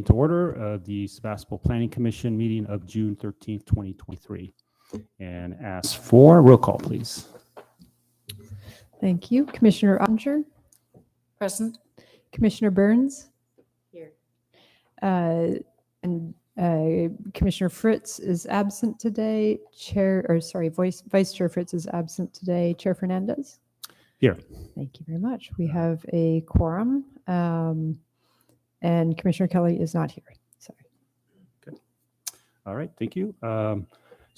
To order the Sebastopol Planning Commission meeting of June 13th, 2023. And ask for roll call, please. Thank you. Commissioner Ottinger? Present. Commissioner Burns? Here. And Commissioner Fritz is absent today. Vice Chair Fritz is absent today. Chair Fernandez? Here. Thank you very much. We have a quorum. And Commissioner Kelly is not here. Sorry. Okay. All right. Thank you. So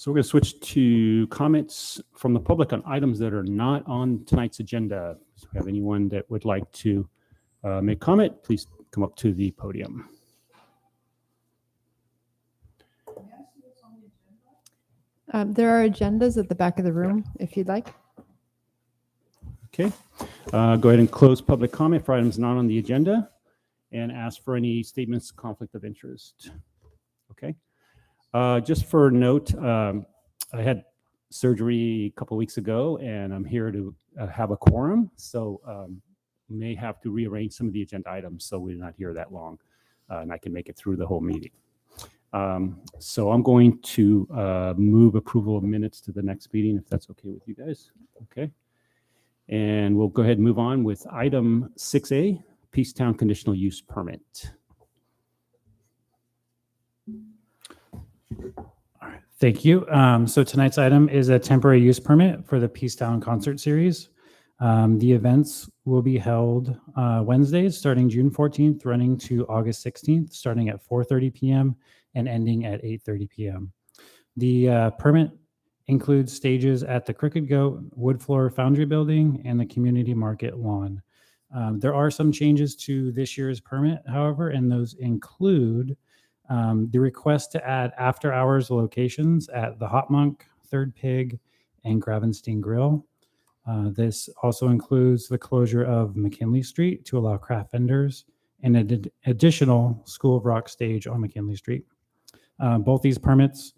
we're going to switch to comments from the public on items that are not on tonight's agenda. So if you have anyone that would like to make comment, please come up to the podium. There are agendas at the back of the room, if you'd like. Okay. Go ahead and close public comment for items not on the agenda and ask for any statements of conflict of interest. Okay. Just for note, I had surgery a couple weeks ago, and I'm here to have a quorum, so may have to rearrange some of the agenda items so we're not here that long, and I can make it through the whole meeting. So I'm going to move approval of minutes to the next meeting, if that's okay with you guys. Okay. And we'll go ahead and move on with item 6A, Peacetown Conditional Use Permit. All right, thank you. So tonight's item is a temporary use permit for the Peacetown Concert Series. The events will be held Wednesdays starting June 14th, running to August 16th, starting at 4:30 p.m. and ending at 8:30 p.m. The permit includes stages at the Crooked Goat, Wood Floor Foundry Building, and the Community Market Lawn. There are some changes to this year's permit, however, and those include the request to add after-hours locations at the Hot Monk, Third Pig, and Gravenstein Grill. This also includes the closure of McKinley Street to allow craft vendors and an additional School of Rock stage on McKinley Street. Both these permits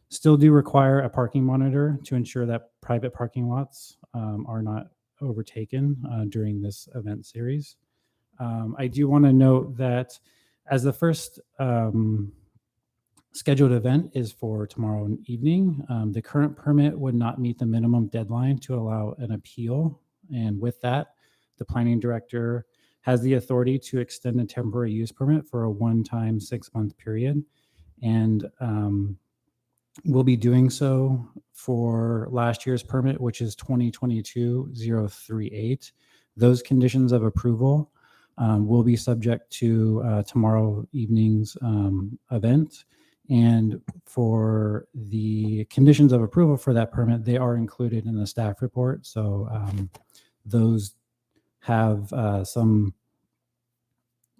still do require a parking monitor to ensure that private parking lots are not overtaken during this event series. I do want to note that as the first scheduled event is for tomorrow evening, the current permit would not meet the minimum deadline to allow an appeal. And with that, the planning director has the authority to extend a temporary use permit for a one-time 6-month period. And we'll be doing so for last year's permit, which is 2022-038. Those conditions of approval will be subject to tomorrow evening's event. And for the conditions of approval for that permit, they are included in the staff report. So those have some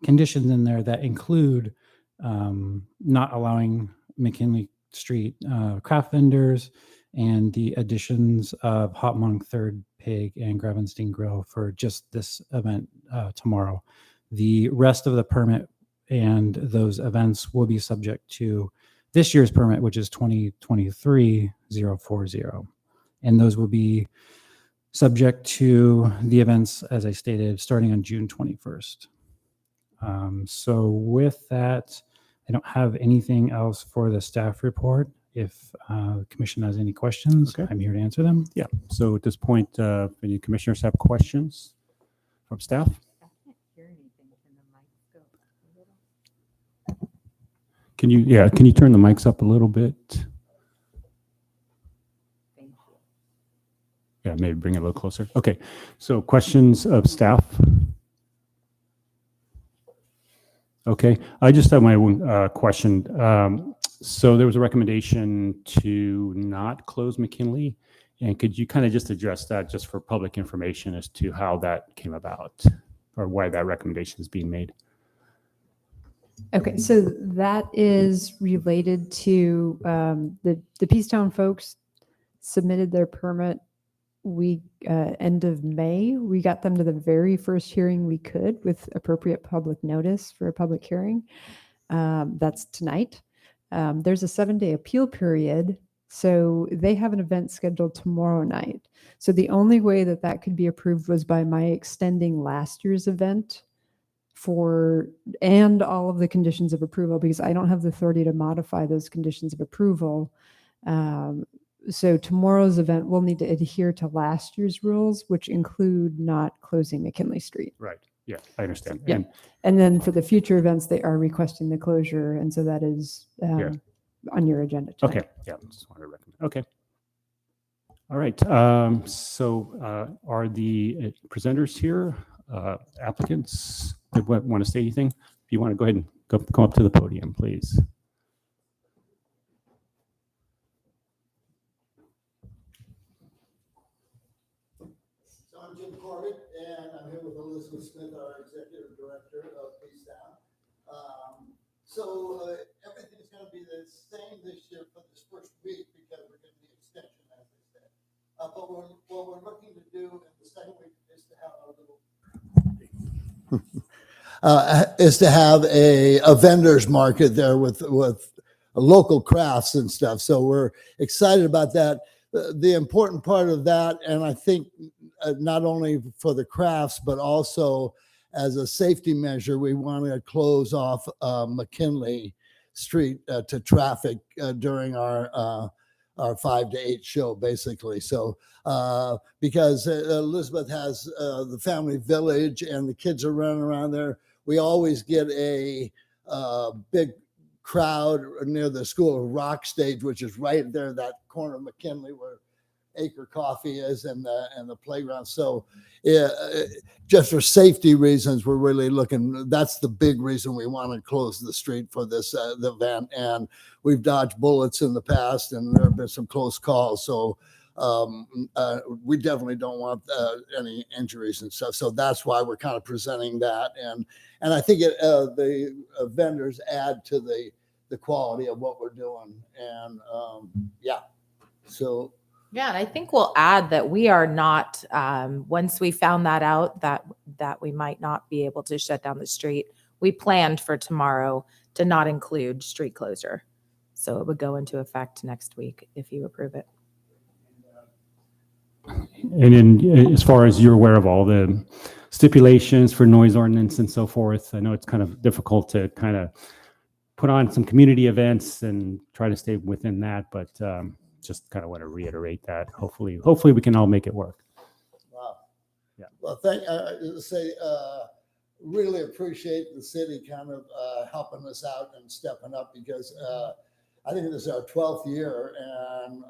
conditions in there that include not allowing McKinley Street craft vendors and the additions of Hot Monk, Third Pig, and Gravenstein Grill for just this event tomorrow. The rest of the permit and those events will be subject to this year's permit, which is 2023-040. And those will be subject to the events, as I stated, starting on June 21st. So with that, I don't have anything else for the staff report. If the commission has any questions, okay, I'm here to answer them. Yeah. So at this point, if any commissioners have questions from staff? I can't hear anything. Can the mic go up a little? Can you turn the mics up a little bit? Thank you. Yeah, maybe bring it a little closer. Okay. So questions of staff? Okay. I just have my own question. So there was a recommendation to not close McKinley. And could you kind of just address that just for public information as to how that came about or why that recommendation is being made? Okay, so that is related to the Peacetown folks submitted their permit end of May. We got them to the very first hearing we could with appropriate public notice for a public hearing. That's tonight. There's a 7-day appeal period, so they have an event scheduled tomorrow night. So the only way that that could be approved was by my extending last year's event and all of the conditions of approval, because I don't have the authority to modify those conditions of approval. So tomorrow's event will need to adhere to last year's rules, which include not closing McKinley Street. Right. Yeah, I understand. Yeah. And then for the future events, they are requesting the closure. And so that is on your agenda tonight. Okay. Yeah. Just wanted to recommend. Okay. All right. So are the presenters here, applicants that want to say anything? If you want to go ahead and come up to the podium, please. So I'm Jim Corbett, and I'm here with Elizabeth Smith, our Executive Director of Peacetown. Everything's going to be the same this year for this first week because we're getting the extension, as they said. But what we're looking to do in the second week is to have a vendors market there with local crafts and stuff. So we're excited about that. The important part of that, and I think not only for the crafts, but also as a safety measure, we want to close off McKinley Street to traffic during our 5 to 8 show, basically. So because Elizabeth has the family village and the kids are running around there, we always get a big crowd near the School of Rock stage, which is right there, that corner of McKinley where Acre Coffee is and the playground. So just for safety reasons, we're really looking, that's the big reason we want to close the street for this the event. And we've dodged bullets in the past and there have been some close calls. So we definitely don't want any injuries and stuff. So that's why we're kind of presenting that. And I think the vendors add to the quality of what we're doing. And so. Yeah, and I think we'll add that we are not, once we found that out, that we might not be able to shut down the street, we planned for tomorrow to not include street closure. So it would go into effect next week if you approve it. And as far as you're aware of all the stipulations for noise ordinance and so forth, I know it's kind of difficult to kind of put on some community events and try to stay within that, but just kind of want to reiterate that. Hopefully we can all make it work. Wow. Yeah. Well, really appreciate the city kind of helping us out and stepping up because I think this is our 12th year and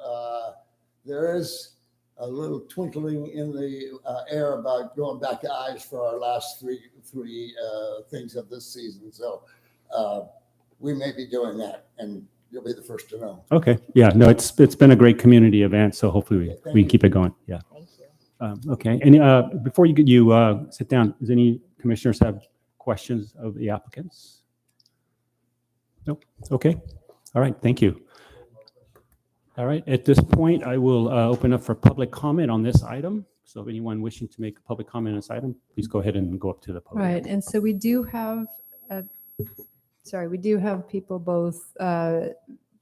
there is a little twinkling in the air about going back to eyes for our last three things of this season. So we may be doing that and you'll be the first to know. Okay. Yeah, no, it's been a great community event. So hopefully we can keep it going. Yeah. Thank you. Okay. And before you sit down, does any commissioners have questions of the applicants? Nope. Okay. All right. Thank you. All right. At this point, I will open up for public comment on this item. So if anyone wishing to make a public comment on this item, please go ahead and go up to the podium. Right. And so we do have, people both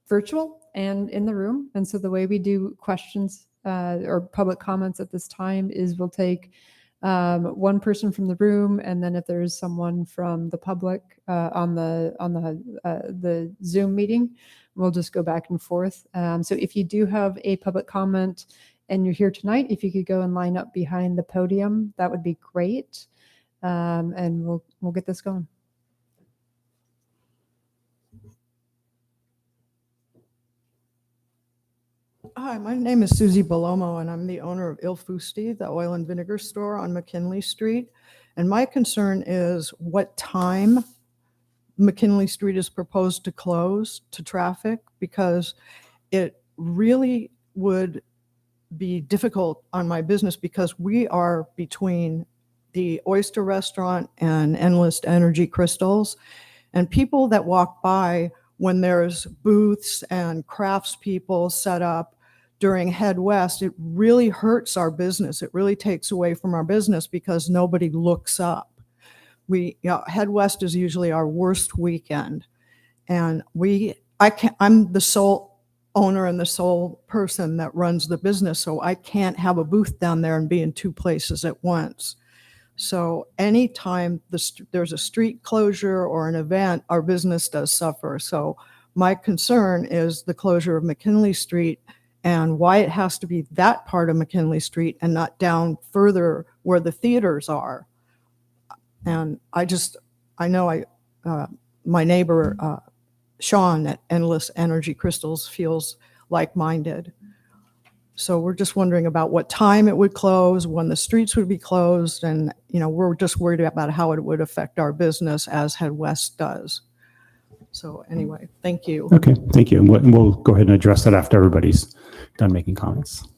virtual and in the room. And so the way we do questions or public comments at this time is we'll take one person from the room, and then if there is someone from the public on the Zoom meeting, we'll just go back and forth. So if you do have a public comment and you're here tonight, if you could go and line up behind the podium, that would be great. And we'll get this going. Hi, my name is Susie Balomo, and I'm the owner of Il Fusti, the oil and vinegar store on McKinley Street. And my concern is what time McKinley Street is proposed to close to traffic, because it really would be difficult on my business because we are between the Oyster Restaurant and Endless Energy Crystals. And people that walk by when there's booths and craftspeople set up during Head West, it really hurts our business. It really takes away from our business because nobody looks up. Head West is usually our worst weekend. And I'm the sole owner and the sole person that runs the business, so I can't have a booth down there and be in two places at once. So anytime there's a street closure or an event, our business does suffer. So my concern is the closure of McKinley Street and why it has to be that part of McKinley Street and not down further where the theaters are. And I know my neighbor, Sean at Endless Energy Crystals feels like-minded. So we're just wondering about what time it would close, when the streets would be closed, and we're just worried about how it would affect our business as Head West does. So anyway, thank you. Okay, thank you. And we'll go ahead and address that after everybody's done making comments.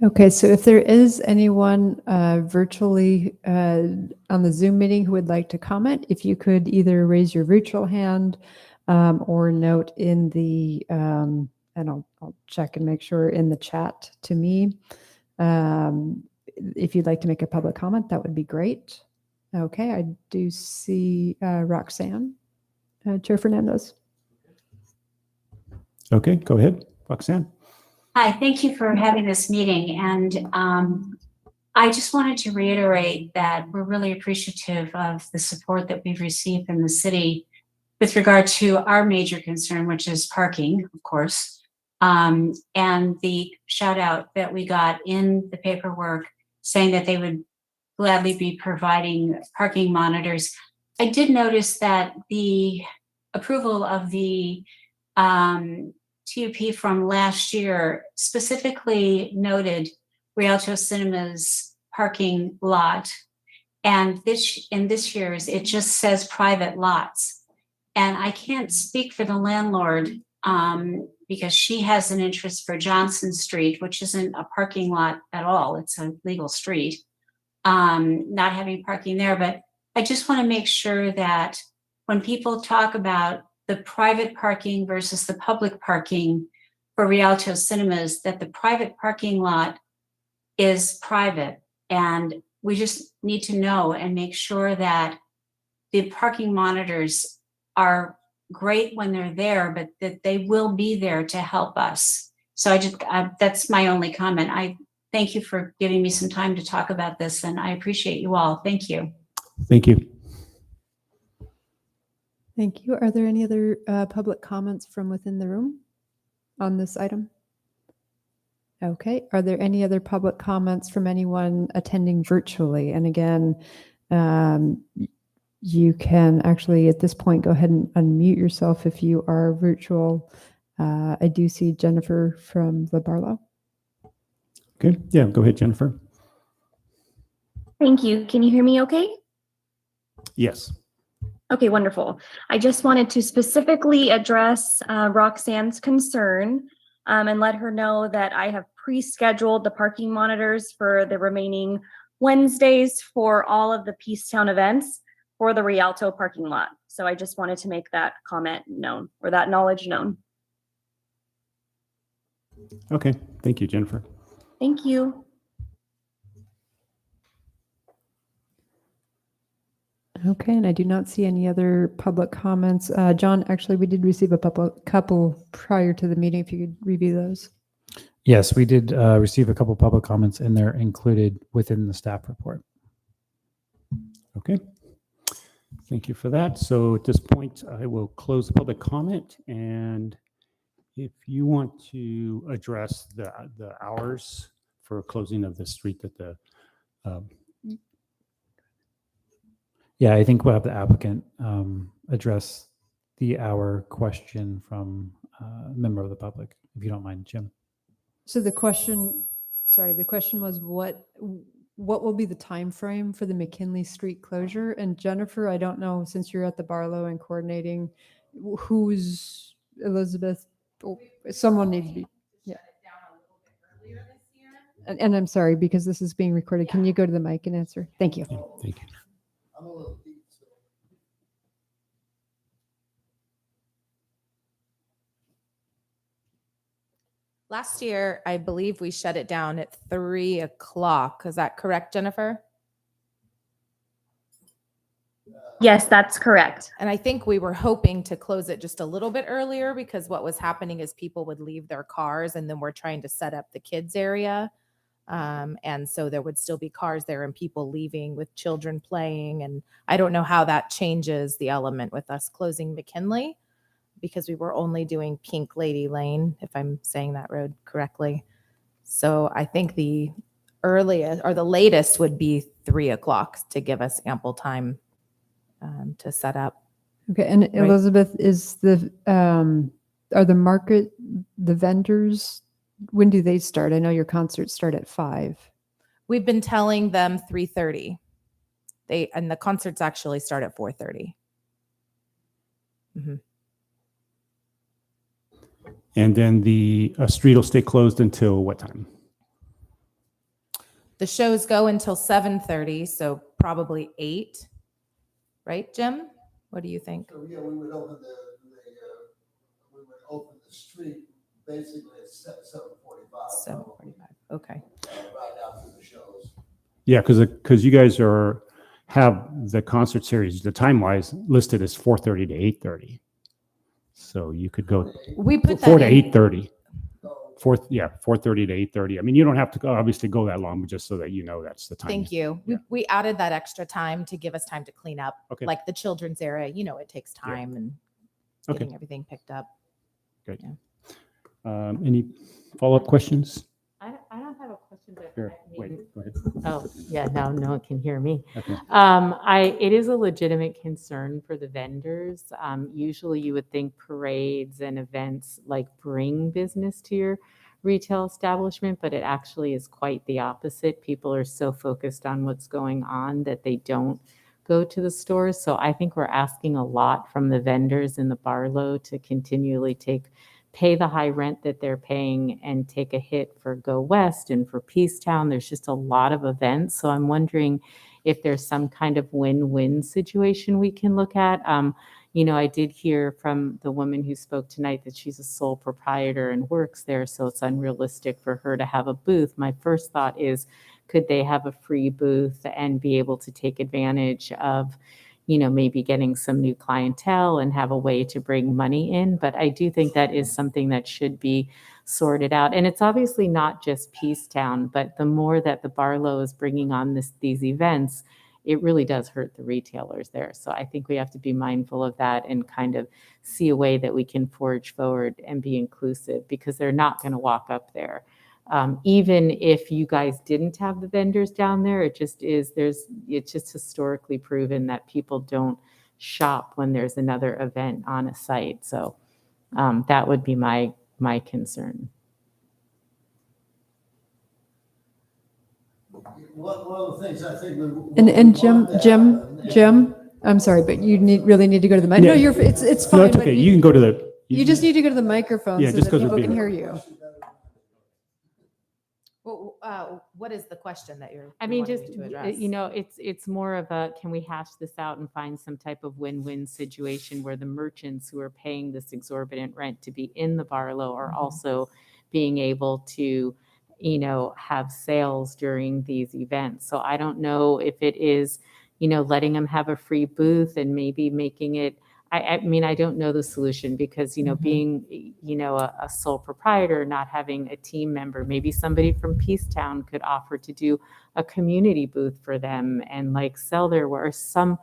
Okay, so if there is anyone virtually on the Zoom meeting who would like to comment, if you could either raise your virtual hand or note in the, and I'll check and make sure in the chat to me. If you'd like to make a public comment, that would be great. Okay, I do see Roxanne, Chair Fernandez. Okay, go ahead, Roxanne. Hi, thank you for having this meeting. And I just wanted to reiterate that we're really appreciative of the support that we've received from the city with regard to our major concern, which is parking, of course. And the shout out that we got in the paperwork saying that they would gladly be providing parking monitors. I did notice that the approval of the TUP from last year specifically noted Rialto Cinema's parking lot. And in this year's, it just says private lots. And I can't speak for the landlord because she has an interest for Johnson Street, which isn't a parking lot at all. It's a legal street, not having parking there. But I just want to make sure that when people talk about the private parking versus the public parking for Rialto Cinemas, that the private parking lot is private. And we just need to know and make sure that the parking monitors are great when they're there, but that they will be there to help us. So that's my only comment. I thank you for giving me some time to talk about this, and I appreciate you all. Thank you. Thank you. Thank you. Are there any other public comments from within the room on this item? Okay. Are there any other public comments from anyone attending virtually? And again, you can actually at this point go ahead and unmute yourself if you are virtual. I do see Jennifer from the Barlow. Okay. Yeah, go ahead, Jennifer. Thank you. Can you hear me okay? Yes. Okay, wonderful. I just wanted to specifically address Roxanne's concern and let her know that I have pre-scheduled the parking monitors for the remaining Wednesdays for all of the Peacetown events for the Rialto parking lot. So I just wanted to make that comment known, or that knowledge known. Okay. Thank you, Jennifer. Thank you. Okay, and I do not see any other public comments. John, actually, we did receive a couple prior to the meeting. If you could review those. Yes, we did receive a couple public comments, and they're included within the staff report. Okay. Thank you for that. So at this point, I will close the public comment. And if you want to address the hours for closing of the street that the Yeah, I think we'll have the applicant address the hour question from a member of the public, if you don't mind, Jim. So the question was what will be the time frame for the McKinley Street closure? And Jennifer, I don't know, since you're at the Barlow and coordinating, who's Elizabeth? Oh, someone needs to be. Yeah. And I'm sorry, because this is being recorded. Can you go to the mic and answer? Thank you. Yeah, thank you. I'm a little deep, so. Last year, I believe we shut it down at 3 o'clock. Is that correct, Jennifer? Yes, that's correct. And I think we were hoping to close it just a little bit earlier because what was happening is people would leave their cars and then we're trying to set up the kids area. And so there would still be cars there and people leaving with children playing. And I don't know how that changes the element with us closing McKinley, because we were only doing Pink Lady Lane, if I'm saying that road correctly. So I think the earliest or the latest would be 3 o'clock to give us ample time to set up. Okay, and Elizabeth, is are the vendors, when do they start? I know your concerts start at 5. We've been telling them 3:30. And the concerts actually start at 4:30. Mm-hmm. And then the street will stay closed until what time? The shows go until 7:30, so probably 8. Right, Jim? What do you think? So yeah, we would open the street basically at 7:45. 7:45. Okay. Right after the shows. Yeah, because you guys have the concert series, the time wise listed as 4:30 to 8:30. So you could go We put 4 to that in. 8:30. 4:30 to 8:30. I mean, you don't have to obviously go that long, but just so that you know that's the time. Thank you. Yeah. We added that extra time to give us time to clean up. Okay. Like the children's area, it takes time and Okay. getting everything picked up. Great. Yeah. Any follow-up questions? I don't have a question, but Here, wait, go ahead. Oh, yeah, now no one can hear me. Okay. It is a legitimate concern for the vendors. Usually you would think parades and events like bring business to your retail establishment, but it actually is quite the opposite. People are so focused on what's going on that they don't go to the stores. So I think we're asking a lot from the vendors in the Barlow to continually pay the high rent that they're paying and take a hit for Go West and for Peacetown. There's just a lot of events. So I'm wondering if there's some kind of win-win situation we can look at. I did hear from the woman who spoke tonight that she's a sole proprietor and works there, so it's unrealistic for her to have a booth. My first thought is, could they have a free booth and be able to take advantage of maybe getting some new clientele and have a way to bring money in. But I do think that is something that should be sorted out. And it's obviously not just Peacetown, but the more that the Barlow is bringing on these events, it really does hurt the retailers there. So I think we have to be mindful of that and kind of see a way that we can forge forward and be inclusive, because they're not going to walk up there. Even if you guys didn't have the vendors down there, it's just historically proven that people don't shop when there's another event on a site. So that would be my concern. One of the things I think And Jim, I'm sorry, but you really need to go to the mic. No, Yeah. it's No, fine. it's but okay. You can go to the. You just need to go to the microphone Yeah, so just that 'cause we're people can being- hear you. Well, what is the question that you're? I mean, wanting just, me to address? it's more of a, can we hash this out and find some type of win-win situation where the merchants who are paying this exorbitant rent to be in the Barlow are also being able to, have sales during these events. So I don't know if it is, letting them have a free booth and maybe making it, I mean, I don't know the solution because, being, a sole proprietor, not having a team member, maybe somebody from Peacetown could offer to do a community booth for them and sell their work, some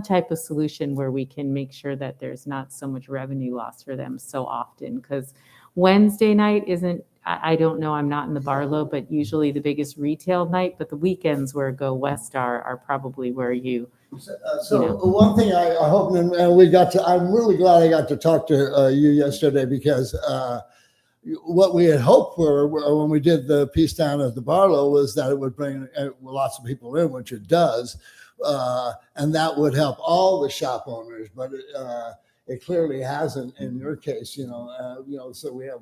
type of solution where we can make sure that there's not so much revenue loss for them so often. Because Wednesday night isn't, I don't know, I'm not in the Barlow, but usually the biggest retail night, but the weekends where Go West are probably where you. So one thing I hope, and I'm really glad I got to talk to you yesterday, because what we had hoped for when we did the Peacetown at the Barlow was that it would bring lots of people in, which it does, and that would help all the shop owners. But it clearly hasn't in your case, so we have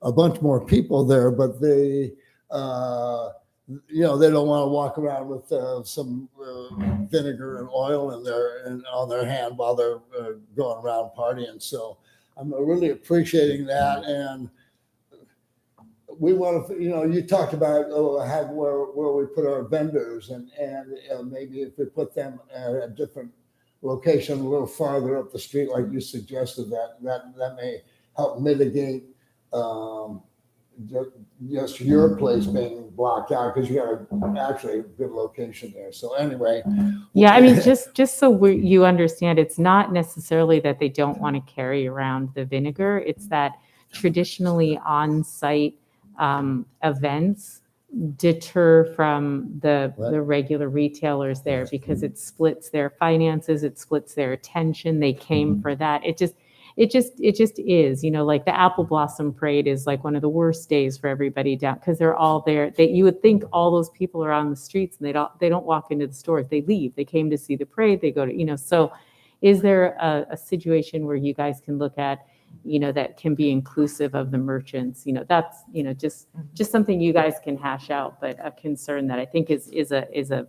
a bunch more people there, but they don't want to walk around with some vinegar and oil on their hand while they're going around partying. So I'm really appreciating that. And we want to, you talked about where we put our vendors, and maybe if we put them at a different location a little farther up the street, like you suggested, that may help mitigate just your place being blocked out because you got actually a good location there. So anyway. Yeah, I mean, just so you understand, it's not necessarily that they don't want to carry around the vinegar. It's that traditionally on-site events deter from the regular retailers there because it splits their finances, it splits their attention. They came for that. It just is, like the Apple Blossom Parade is like one of the worst days for everybody down because they're all there. You would think all those people are on the streets and they don't walk into the stores. They leave. They came to see the parade. They go to, so is there a situation where you guys can look at, that can be inclusive of the merchants? That's, just something you guys can hash out, but a concern that I think is a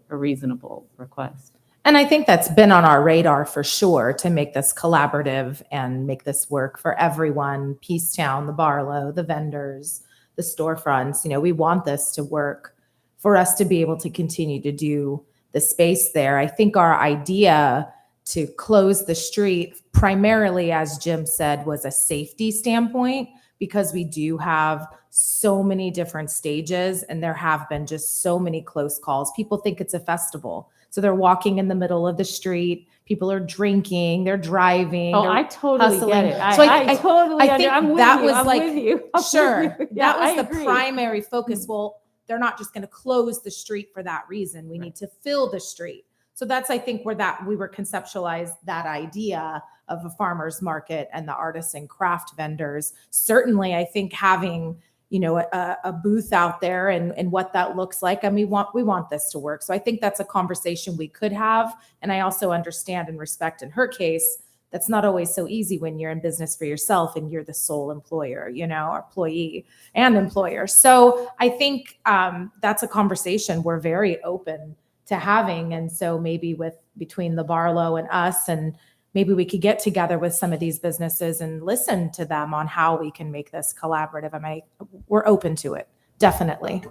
reasonable request. And I think that's been on our radar for sure to make this collaborative and make this work for everyone, Peacetown, the Barlow, the vendors, the storefronts. We want this to work for us to be able to continue to do the space there. I think our idea to close the street primarily, as Jim said, was a safety standpoint because we do have so many different stages and there have been just so many close calls. People think it's a festival. So they're walking in the middle of the street. People are drinking. They're driving. Oh, they're I totally hustling. get it. So I totally. I think I'm with that you. was I'm like, with you. I'm sure, with you. that was I the agree. primary focus. Well, they're not just going to close the street for that reason. We need to fill the street. So that's, I think, where that we were conceptualized that idea of a farmer's market and the artists and craft vendors. Certainly, I think having a booth out there and what that looks like. I mean, we want this to work. So I think that's a conversation we could have. And I also understand and respect in her case, that's not always so easy when you're in business for yourself and you're the sole employer, employee and employer. So I think that's a conversation we're very open to having. And so maybe between the Barlow and us, and maybe we could get together with some of these businesses and listen to them on how we can make this collaborative. We're open to it. Definitely.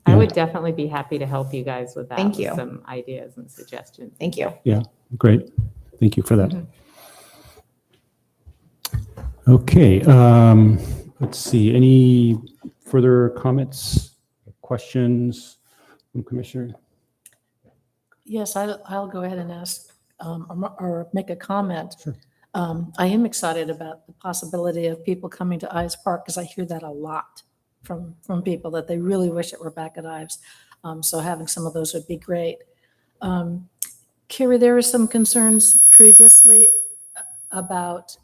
I would definitely be happy to help you guys with that. Thank with you. Some ideas and suggestions. Thank you. Yeah, great. Thank you for that. Mhm. Okay, let's see. Any further comments, questions from Commissioner? Yes, I'll go ahead and ask or make a comment. Sure. I am excited about the possibility of people coming to Ives Park because I hear that a lot from people that they really wish it were back at Ives. So having some of those would be great. Carrie, there were some concerns previously about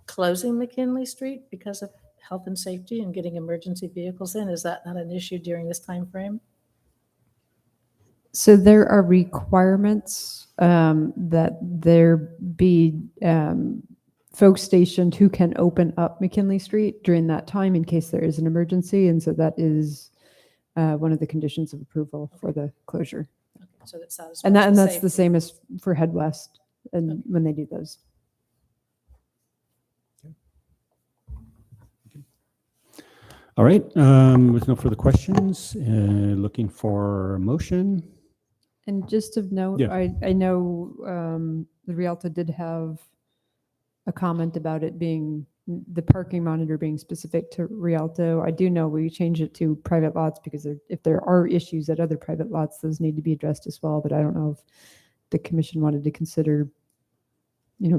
closing McKinley Street because of health and safety and getting emergency vehicles in. Is that not an issue during this time frame? So there are requirements that there be folks stationed who can open up McKinley Street during that time in case there is an emergency. And so that is one of the conditions of approval for the closure. Okay, so that satisfies And that's safety. the same as for Head West and when they do those. All right, with no further questions, looking for a motion. And just of note, Yeah. I know the Rialto did have a comment about it being, the parking monitor being specific to Rialto. I do know we changed it to private lots because if there are issues at other private lots, those need to be addressed as well. But I don't know if the commission wanted to consider,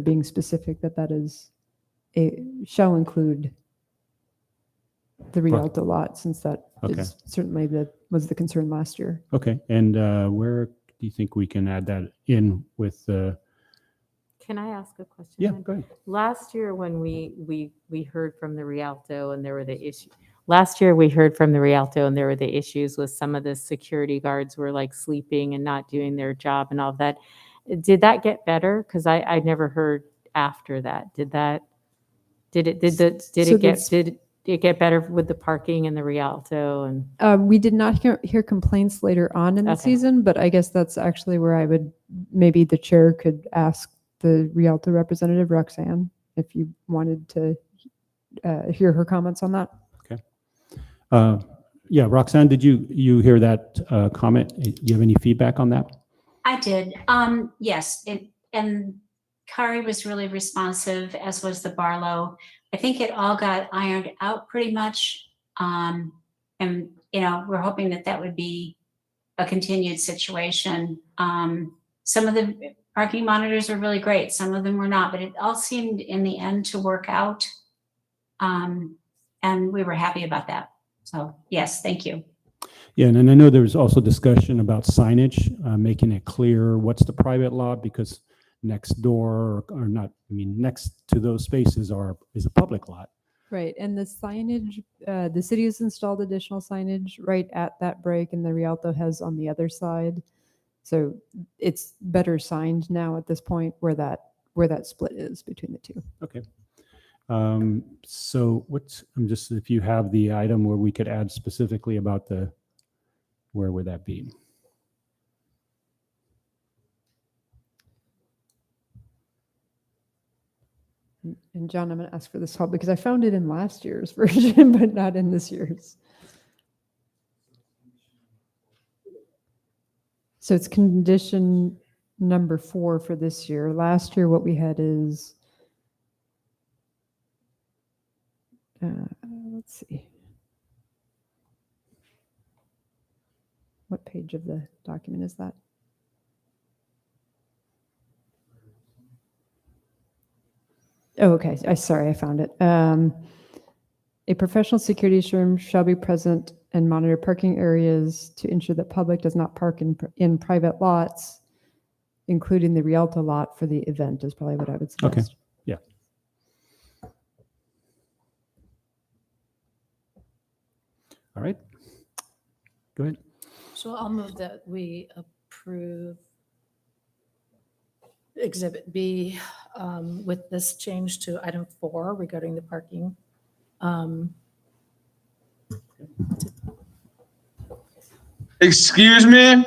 being specific that is, shall include the Rialto lot, since that Okay. is certainly was the concern last year. Okay, and where do you think we can add that in with the? Can I ask a question? Yeah, then? go ahead. Last year when we heard from the Rialto and there were the issues. Last year we heard from the Rialto and there were the issues with some of the security guards were like sleeping and not doing their job and all of that. Did that get better? Because I never heard after that. Did it get better with the parking and the Rialto and? We did not hear complaints later on in the Okay. season, but I guess that's actually where I would, maybe the chair could ask the Rialto representative, Roxanne, if you wanted to hear her comments on that. Okay. Yeah, Roxanne, did you hear that comment? Do you have any feedback on that? I did. Yes. And Kari was really responsive, as was the Barlow. I think it all got ironed out pretty much. And, we're hoping that that would be a continued situation. Some of the parking monitors were really great. Some of them were not, but it all seemed in the end to work out. And we were happy about that. So yes, thank you. Yeah, and I know there was also discussion about signage, making it clear what's the private lot, because next door or not, next to those spaces is a public lot. Right, and the signage, the city has installed additional signage right at that break, and the Rialto has on the other side. So it's better signed now at this point where that split is between the two. Okay. So if you have the item where we could add specifically about where would that be? And John, I'm going to ask for this help because I found it in last year's version, but not in this year's. So it's condition number 4 for this year. Last year, what we had is, let's see. What page of the document is that? Oh, okay. Sorry, I found it. A professional security firm shall be present and monitor parking areas to ensure that public does not park in private lots, including the Rialto lot for the event is probably what I would suggest. Okay. Yeah. All right. Go ahead. So I'll move that we approve Exhibit B with this change to item 4 regarding the parking. Excuse me?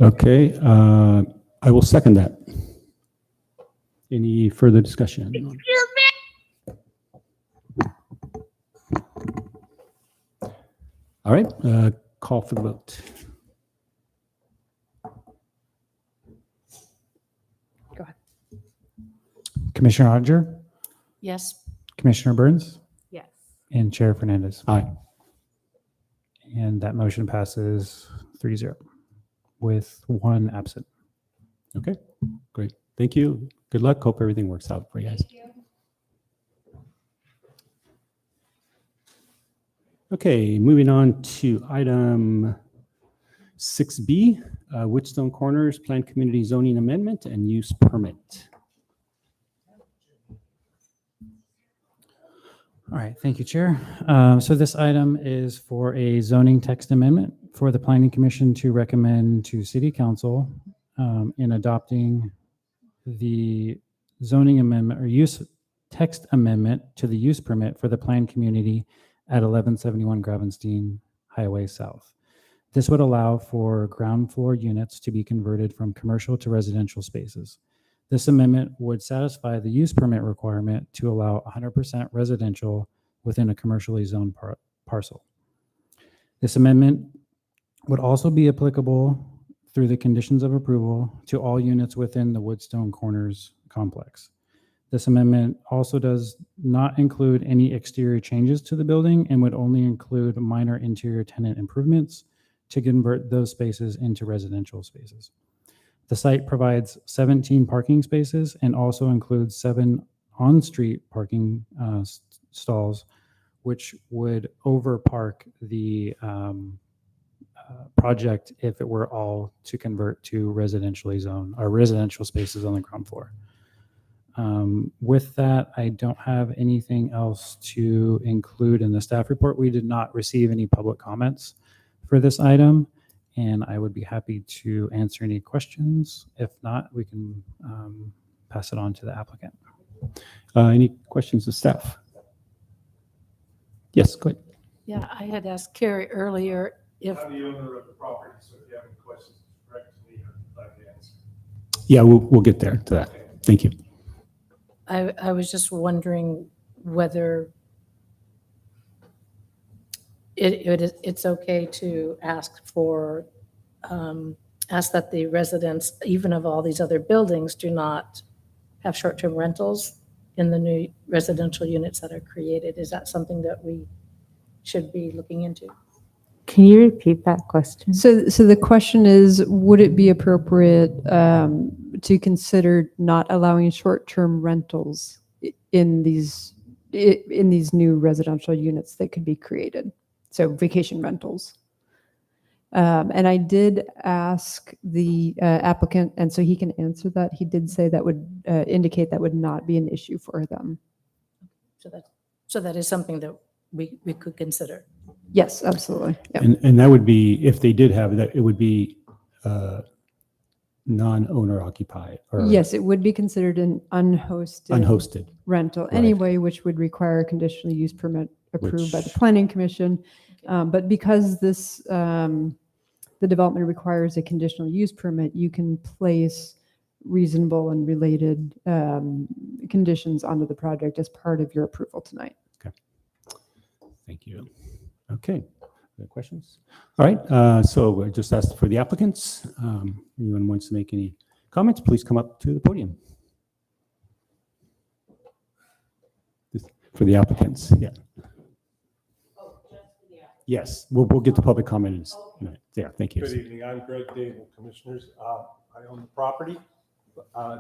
Okay. I will second that. Any further discussion? All right. Call for the vote. Go ahead. Commissioner Odger, Yes. Commissioner Burns, Yes. and Chair Fernandez. Aye. And that motion passes 3-0 with 1 absent. Okay. Great. Thank you. Good luck. Hope everything works out for you guys. Okay, moving on to item 6B, Woodstone Corners Planned Community Zoning Amendment and Use Permit. All right, thank you, Chair. So this item is for a zoning text amendment for the Planning Commission to recommend to City Council in adopting the zoning amendment or use text amendment to the use permit for the planned community at 1171 Gravenstein Highway South. This would allow for ground floor units to be converted from commercial to residential spaces. This amendment would satisfy the use permit requirement to allow 100% residential within a commercially zoned parcel. This amendment would also be applicable through the conditions of approval to all units within the Woodstone Corners complex. This amendment also does not include any exterior changes to the building and would only include minor interior tenant improvements to convert those spaces into residential spaces. The site provides 17 parking spaces and also includes 7 on-street parking stalls, which would overpark the project if it were all to convert to residentially zoned or residential spaces on the ground floor. With that, I don't have anything else to include in the staff report. We did not receive any public comments for this item, and I would be happy to answer any questions. If not, we can pass it on to the applicant. Any questions of staff? Yes, go ahead. Yeah, I had asked Carrie earlier if, I'm the owner of the property, so if you have any questions, direct to me, I'd like to answer. Yeah, we'll get there to that. Thank you. I was just wondering whether it's okay to ask for ask that the residents, even of all these other buildings, do not have short-term rentals in the new residential units that are created. Is that something that we should be looking into? Can you repeat that question? So the question is, would it be appropriate to consider not allowing short-term rentals in these new residential units that could be created? So vacation rentals. And I did ask the applicant, and so he can answer that. He did say that would indicate that would not be an issue for them. So that is something that we could consider. Yes, absolutely. Yeah. And that would be, if they did have that, it would be non-owner occupied or Yes, it would be considered an unhosted. rental Right. anyway, which would require a conditional use permit approved by the planning commission. But because this, the development requires a conditional use permit, you can place reasonable and related conditions onto the project as part of your approval tonight. Thank you. Okay. Any questions? All right. So we're just asked for the applicants. Anyone wants to make any comments, please come up to the podium. For the applicants, yeah. Yes, we'll get to public comments. Yeah, thank you. Good evening. I'm Greg Dable, Commissioners. I own the property,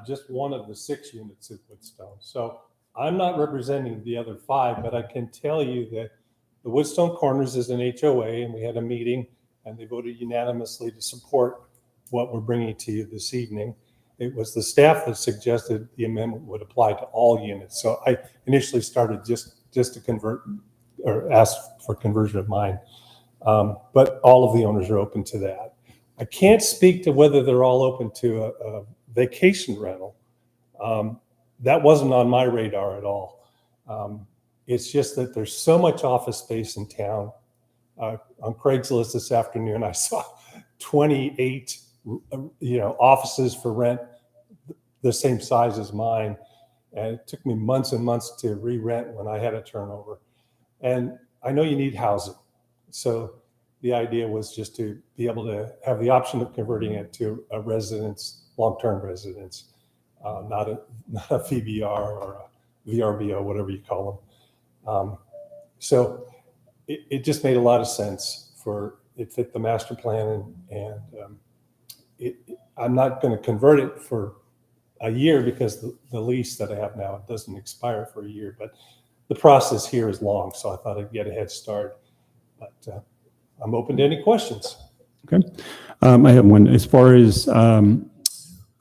just one of the 6 units at Woodstone. So I'm not representing the other 5, but I can tell you that the Woodstone Corners is an HOA, and we had a meeting, and they voted unanimously to support what we're bringing to you this evening. It was the staff that suggested the amendment would apply to all units. So I initially started just to convert or ask for conversion of mine. But all of the owners are open to that. I can't speak to whether they're all open to a vacation rental. That wasn't on my radar at all. It's just that there's so much office space in town. On Craigslist this afternoon, I saw 28 offices for rent the same size as mine. And it took me months and months to re-rent when I had a turnover. And I know you need housing. So the idea was just to be able to have the option of converting it to a residence, long-term residence, not a VBR or a VRBO, whatever you call them. So it just made a lot of sense it fit the master plan, and I'm not going to convert it for a year because the lease that I have now doesn't expire for a year, but the process here is long, so I thought I'd get a head start. But I'm open to any questions. Okay. I have one. As far as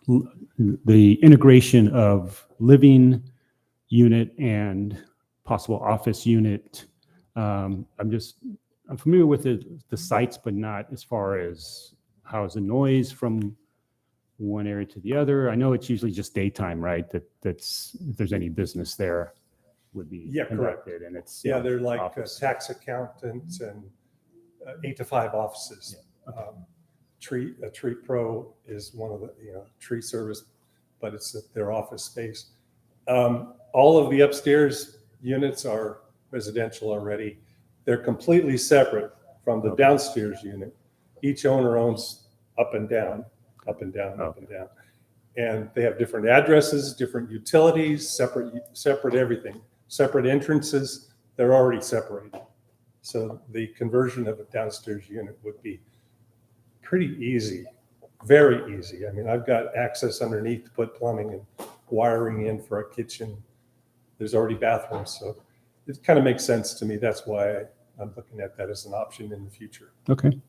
the integration of living unit and possible office unit, I'm familiar with the sites, but not as far as how's the noise from one area to the other. I know it's usually just daytime, right? That's if there's any business there would be conducted, and it's they're like office. tax accountants and 8 to 5 offices. Yeah. Okay. Tree Pro is one of the tree service, but it's their office space. All of the upstairs units are residential already. They're completely separate from the downstairs unit. Each owner owns up and down, up and down, up and down. And they have different addresses, different utilities, separate everything, separate entrances. They're already separated. So the conversion of a downstairs unit would be pretty easy, very easy. I mean, I've got access underneath to put plumbing and wiring in for a kitchen. There's already bathrooms, so it kind of makes sense to me. That's why I'm looking at that as an option in the future. Okay.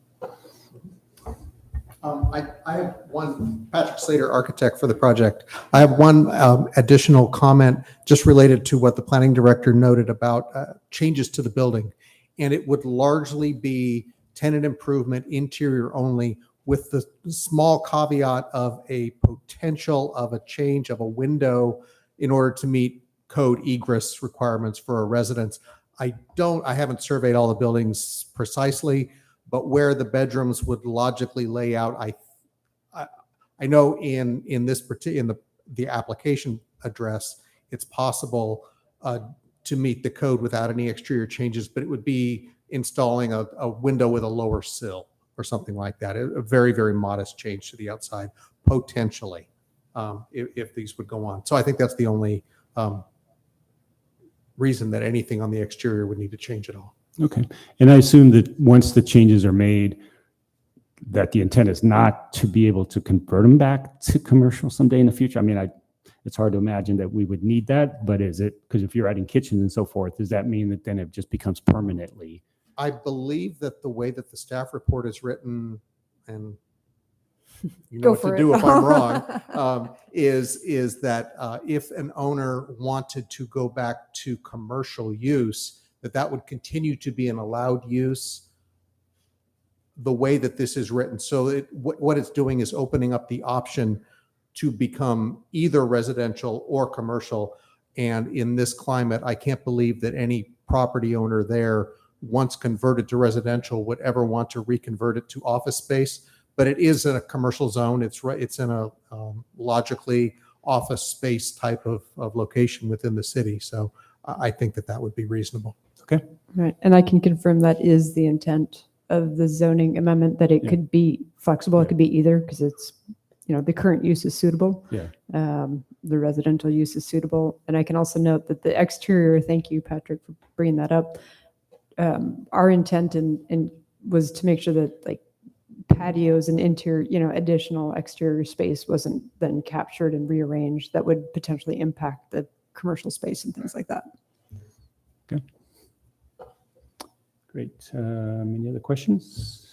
I have one, Patrick Slater, architect for the project. I have one additional comment just related to what the planning director noted about changes to the building. And it would largely be tenant improvement, interior only, with the small caveat of a potential of a change of a window in order to meet code egress requirements for a residence. I haven't surveyed all the buildings precisely, but where the bedrooms would logically lay out, I know in the application address, it's possible to meet the code without any exterior changes, but it would be installing a window with a lower sill. or something like that. A very, very modest change to the outside, potentially, if these would go on. So I think that's the only reason that anything on the exterior would need to change at all. Okay. And I assume that once the changes are made, that the intent is not to be able to convert them back to commercial someday in the future. I mean, it's hard to imagine that we would need that, but is it, because if you're adding kitchens and so forth, does that mean that then it just becomes permanently? I believe that the way that the staff report is written, and you know Go what to for do it. if I'm wrong, is that if an owner wanted to go back to commercial use, that would continue to be an allowed use the way that this is written. So what it's doing is opening up the option to become either residential or commercial. And in this climate, I can't believe that any property owner there, once converted to residential, would ever want to reconvert it to office space. But it is in a commercial zone. It's in a logically office space type of location within the city. So I think that would be reasonable. Okay. Right. And I can confirm that is the intent of the zoning amendment, that it Yeah. could be flexible. It Yeah. could be either, because it's, the current use is suitable. Yeah. The residential use is suitable. And I can also note that the exterior, thank you, Patrick, for bringing that up. Our intent and was to make sure that like patios and interior, additional exterior space wasn't then captured and rearranged that would potentially impact the commercial space and things like that. Okay. Great. Any other questions?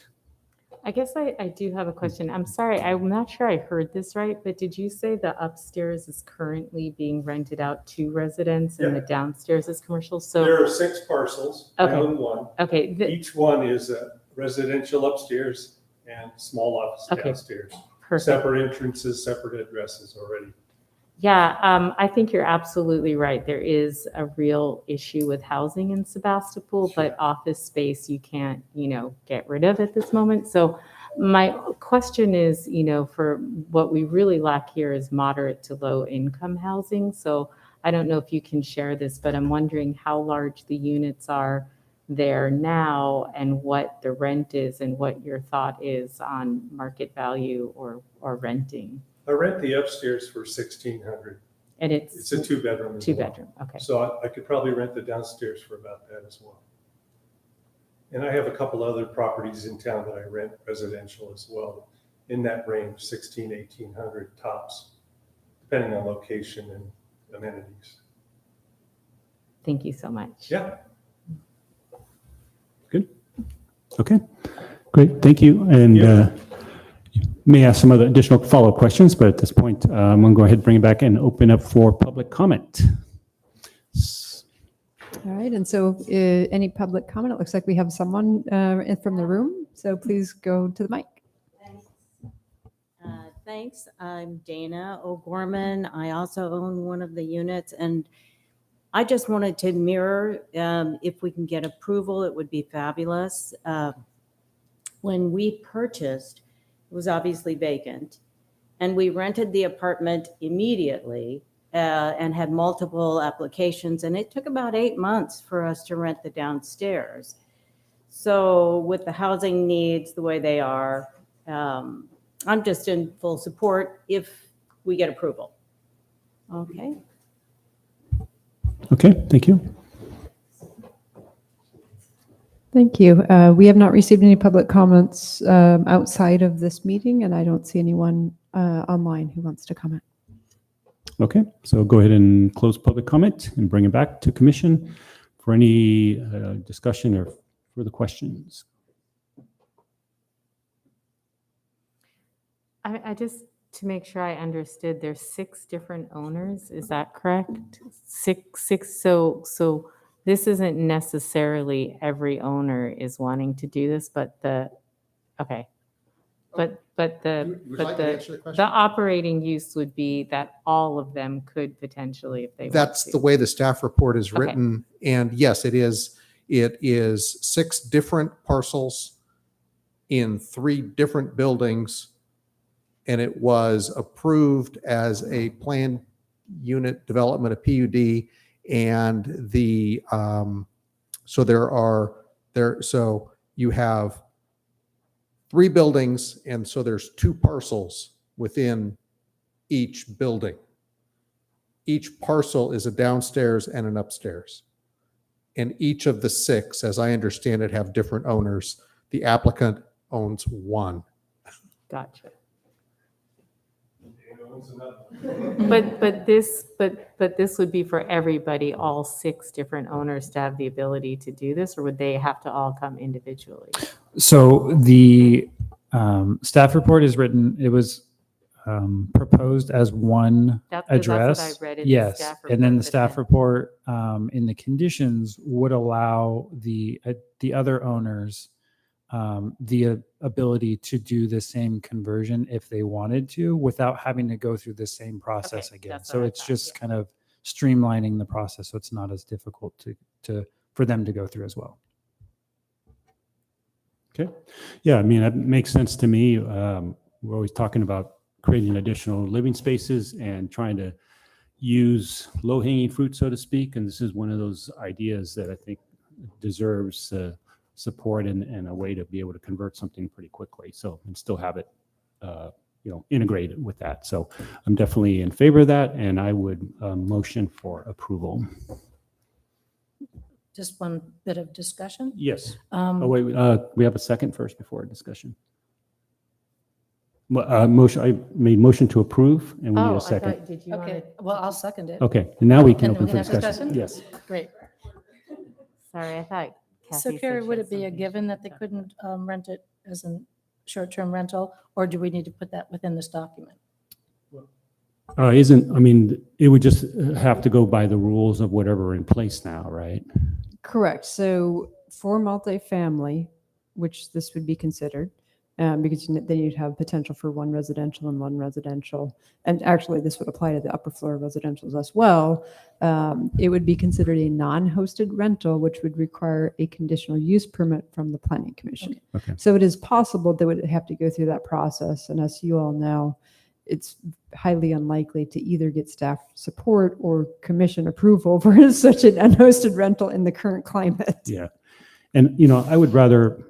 I guess I do have a question. I'm sorry, I'm not sure I heard this right, but did you say the upstairs is currently being rented out to residents and the downstairs is commercial? So There are 6 parcels. I Okay. own one. okay, Each one is a residential upstairs and small office Okay. downstairs. perfect. Separate entrances, separate addresses already. Yeah, I think you're absolutely right. There is a real issue with housing in Sebastopol, but office space you can't, get rid of at this moment. So my question is, for what we really lack here is moderate to low income housing. So I don't know if you can share this, but I'm wondering how large the units are there now and what the rent is and what your thought is on market value or renting. I rent the upstairs for $1,600. And It's a 2-bedroom. as well. 2-bedroom, okay. So I could probably rent the downstairs for about that as well. And I have a couple other properties in town that I rent residential as well, in that range, 1,800 tops, depending on location and amenities. Thank you so much. Yeah. Good. Okay. Great. Thank you. And may ask some other additional follow-up questions, but at this point, I'm going to go ahead and bring it back and open up for public comment. All right. And so any public comment? It looks like we have someone from the room. So please go to the mic. Thanks. I'm Dana O'Gorman. I also own one of the units, and I just wanted to mirror, if we can get approval, it would be fabulous. When we purchased, it was obviously vacant, and we rented the apartment immediately and had multiple applications, and it took about 8 months for us to rent the downstairs. So with the housing needs the way they are, I'm just in full support if we get approval. Okay. Okay. Thank you. Thank you. We have not received any public comments outside of this meeting, and I don't see anyone online who wants to comment. Okay. So go ahead and close public comment and bring it back to commission for any discussion or further questions. I just, to make sure I understood, there's 6 different owners, is that correct? Six. So this isn't necessarily every owner is wanting to do this, but okay. But the operating use would be that all of them could potentially, if they want to. That's the way the staff report is written. And yes, it is 6 different parcels in 3 different buildings. And it was approved as a planned unit development, a PUD. And so you have 3 buildings, and so there's 2 parcels within each building. Each parcel is a downstairs and an upstairs. And each of the 6, as I understand it, have different owners. The applicant owns 1. Gotcha. But this would be for everybody, all 6 different owners to have the ability to do this, or would they have to all come individually? So the staff report is written, it was proposed as one That's address. what I read in the Yes, staff and then report, the but staff then- report in the conditions would allow the other owners the ability to do the same conversion if they wanted to, without having to go through the same process Okay, again. that's So what I it's thought, just yeah. kind of streamlining the process, so it's not as difficult for them to go through as well. Okay. Yeah, I mean, that makes sense to me. We're always talking about creating additional living spaces and trying to use low-hanging fruit, so to speak. And this is one of those ideas that I think deserves support and a way to be able to convert something pretty quickly. So, and still have it, integrated with that. So I'm definitely in favor of that, and I would motion for approval. Just one bit of discussion. Yes. Um, Oh, wait, we have a second first before discussion. Motion, I made motion to approve, and we need Oh, a I second. thought, did you want Okay, to? well, I'll second it. Okay, and now we can And open we for can have discussion. discussion? Yes. Great. Sorry, I thought Kathy So said Carrie, she would had it be a something. given that they couldn't rent it as a short-term rental, or do we need to put that within this document? It would just have to go by the rules of whatever are in place now, right? Correct. So for multifamily, which this would be considered, because then you'd have potential for one residential and one residential. And actually, this would apply to the upper floor residentials as well. It would be considered a non-hosted rental, which would require a conditional use permit from the Planning Commission. Okay. So it is possible they would have to go through that process. And as you all know, it's highly unlikely to either get staff support or commission approval for such an unhosted rental in the current climate. Yeah. And, I would rather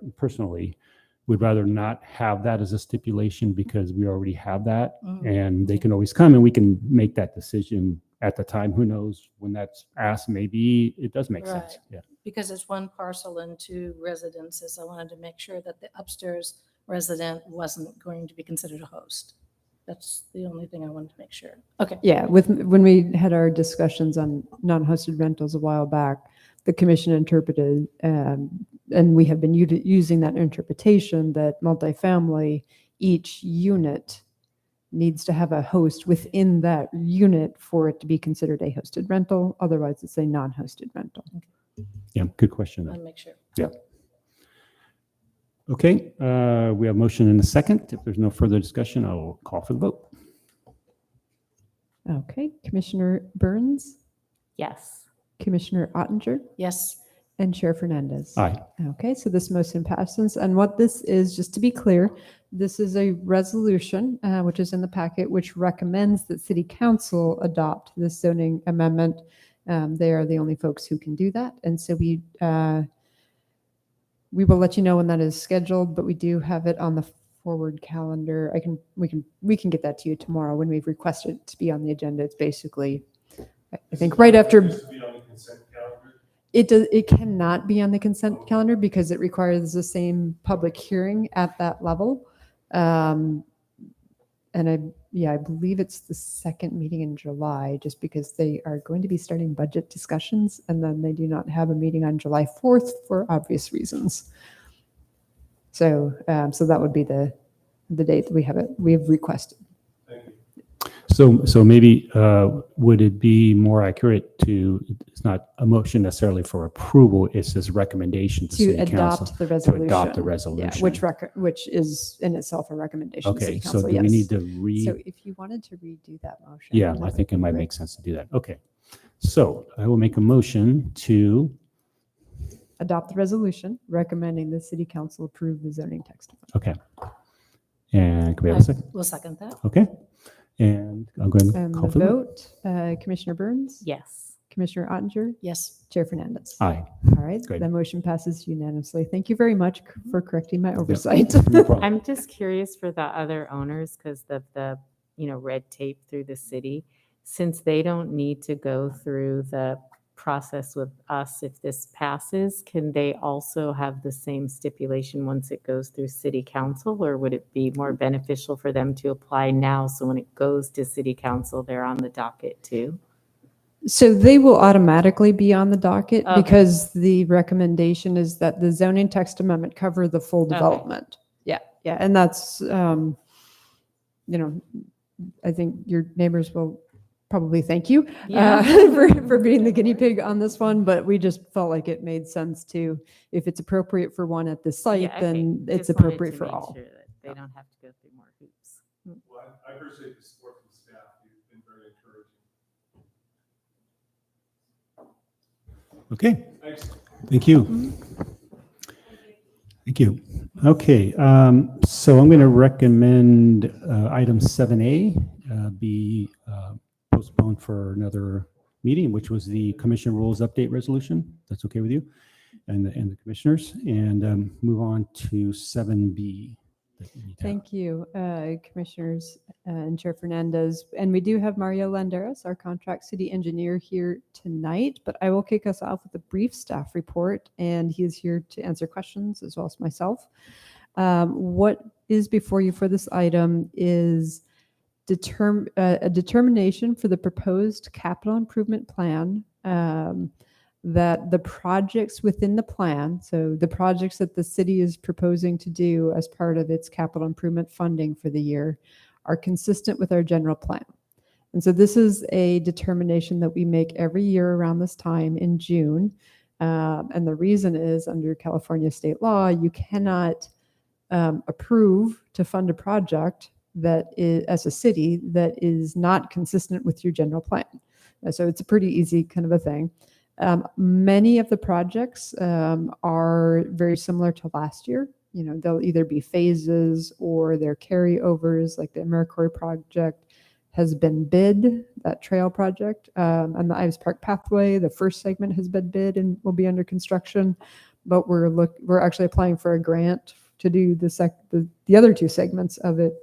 not have that as a stipulation, because we already have that, and they can always come and we can make that decision at the time. Who knows when that's asked? Maybe it does make sense. Right. Yeah. Because it's one parcel and 2 residences, I wanted to make sure that the upstairs resident wasn't going to be considered a host. That's the only thing I wanted to make sure. Okay. Yeah, when we had our discussions on non-hosted rentals a while back, the commission interpreted, and we have been using that interpretation, that multifamily, each unit needs to have a host within that unit for it to be considered a hosted rental. Otherwise, it's a non-hosted rental. Yeah. Good question. I'll make sure. Yeah. Okay. We have motion and a second. If there's no further discussion, I will call for the vote. Okay, Commissioner Burns, Yes. Commissioner Ottinger, Yes. and Chair Fernandez. Aye. Okay, so this motion passes. And what this is, just to be clear, this is a resolution, which is in the packet, which recommends that City Council adopt this zoning amendment. They are the only folks who can do that. And so we will let you know when that is scheduled, but we do have it on the forward calendar. We can get that to you tomorrow when we've requested it to be on the agenda. It's basically, I think, right after. It cannot be on the consent calendar because it requires the same public hearing at that level. And I believe it's the second meeting in July, just because they are going to be starting budget discussions, and then they do not have a meeting on July 4th for obvious reasons. So that would be the date that we have requested. So maybe would it be more accurate to, it's not a motion necessarily for approval, it's just recommendation to To City Council adopt the resolution. to adopt the Yeah, resolution. which is in itself a recommendation to Okay, City so Council, do we yes. need to read? So if you wanted to redo that motion. Yeah, that I would think it be might great. make sense to do that. Okay. So I will make a motion to, Adopt the resolution recommending the City Council approve the zoning text. okay. And can we have a second? We'll second that. Okay. And I'll go ahead and And call the for the vote. vote, Commissioner Burns, Yes. Commissioner Ottinger, Yes. Chair Fernandez. Aye. All right, Great. the motion passes unanimously. Thank you very much for correcting my oversight. No problem. I'm just curious for the other owners because of the, red tape through the city, since they don't need to go through the process with us if this passes, can they also have the same stipulation once it goes through city council, or would it be more beneficial for them to apply now so when it goes to city council, they're on the docket too? So they will automatically be on the docket Okay. because the recommendation is that the zoning text amendment cover the full Okay. development. Yeah, yeah, and that's, I think your neighbors will probably thank you Yeah. for being the guinea pig on this one, but we just felt like it made sense to, if it's appropriate for one at this site, Yeah, okay. then it's Just wanted appropriate to for make all. sure that they don't have to go through more hoops. Well, I appreciate the support from staff. You've been very encouraging. Okay. Thanks. Thank you. Thank you. Okay, so I'm going to recommend item 7A be postponed for another meeting, which was the Commission Rules Update Resolution. That's okay with you and the commissioners, and move on to 7B. Thank you, Commissioners and Chair Fernandez. And we do have Mario Landeras, our contract city engineer, here tonight, but I will kick us off with a brief staff report, and he is here to answer questions as well as myself. What is before you for this item is a determination for the proposed capital improvement plan, that the projects within the plan, so the projects that the city is proposing to do as part of its capital improvement funding for the year, are consistent with our general plan. And so this is a determination that we make every year around this time in June. And the reason is, under California state law, you cannot approve to fund a project that is, as a city, that is not consistent with your general plan. So it's a pretty easy kind of a thing. Many of the projects are very similar to last year. They'll either be phases or they're carryovers, like the AmeriCorps project has been bid, that trail project, and the Ives Park Pathway, the first segment has been bid and will be under construction, but we're actually applying for a grant to do the other two segments of it,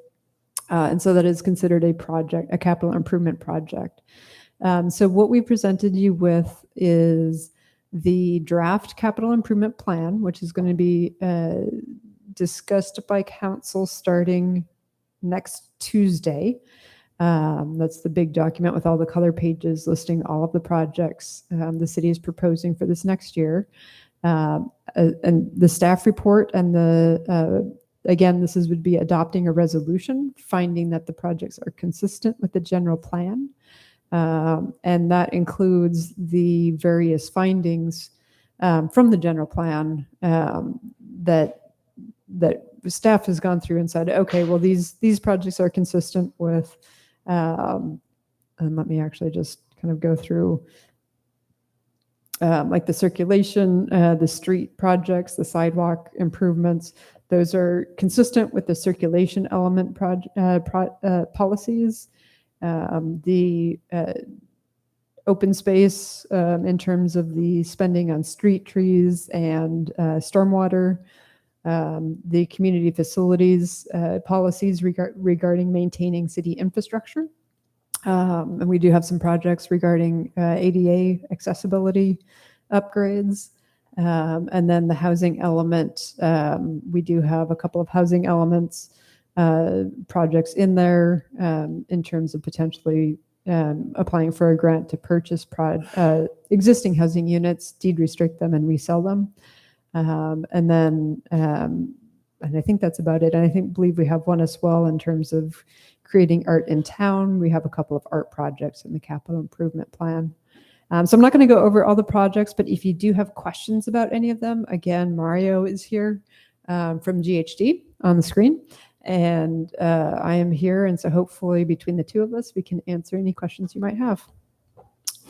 and so that is considered a capital improvement project. So what we presented you with is the draft capital improvement plan, which is going to be discussed by council starting next Tuesday. That's the big document with all the color pages listing all of the projects the city is proposing for this next year. And the staff report and again, would be adopting a resolution finding that the projects are consistent with the general plan. And that includes the various findings from the general plan that staff has gone through and said, okay, well, these projects are consistent with, and let me actually just kind of go through like the circulation, the street projects, the sidewalk improvements. Those are consistent with the circulation element policies. The open space in terms of the spending on street trees and stormwater, the community facilities policies regarding maintaining city infrastructure. And we do have some projects regarding ADA accessibility upgrades. And then the housing element, we do have a couple of housing elements projects in there in terms of potentially applying for a grant to purchase existing housing units, deed restrict them, and resell them. And then, and I think that's about it. And I believe we have one as well in terms of creating art in town. We have a couple of art projects in the capital improvement plan. So I'm not going to go over all the projects, but if you do have questions about any of them, again, Mario is here from GHD on the screen. And I am here, and so hopefully between the two of us, we can answer any questions you might have.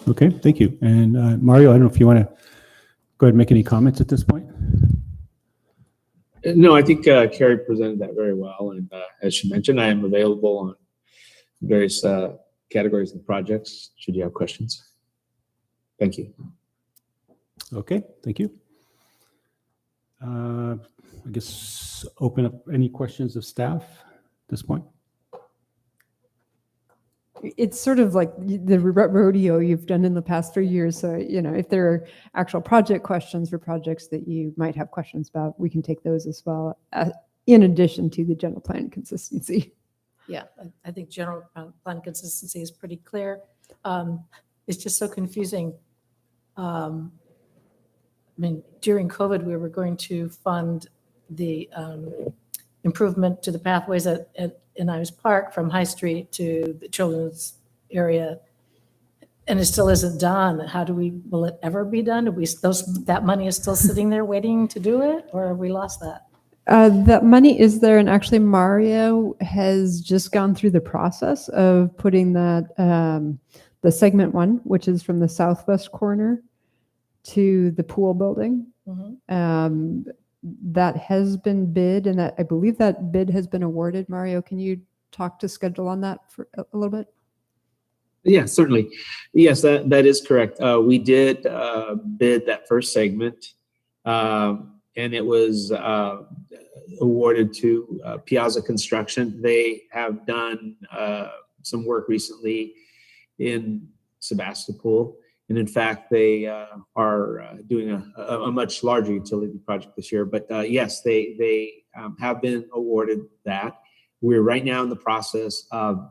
Okay, thank you. And Mario, I don't know if you want to go ahead and make any comments at this point. No, I think Carrie presented that very well. And as she mentioned, I am available on various categories and projects should you have questions. Thank you. Okay, thank you. I guess open up any questions of staff at this point. It's sort of like the rodeo you've done in the past 3 years. So, if there are actual project questions for projects that you might have questions about, we can take those as well, in addition to the general plan consistency. Yeah, I think general plan consistency is pretty clear. It's just so confusing. I mean, during COVID, we were going to fund the improvement to the pathways in Ives Park from High Street to the children's area, and it still isn't done. Will it ever be done? That money is still sitting there waiting to do it, or have we lost that? That money is there, and actually Mario has just gone through the process of putting that, the segment 1, which is from the southwest corner to the pool building. Mhm. That has been bid, and that I believe that bid has been awarded. Mario, can you talk to schedule on that for a little bit? Yeah, certainly. Yes, that is correct. We did bid that first segment, and it was awarded to Piazza Construction. They have done some work recently in Sebastopol. And in fact, they are doing a much larger utility project this year. But yes, they have been awarded that. We're right now in the process of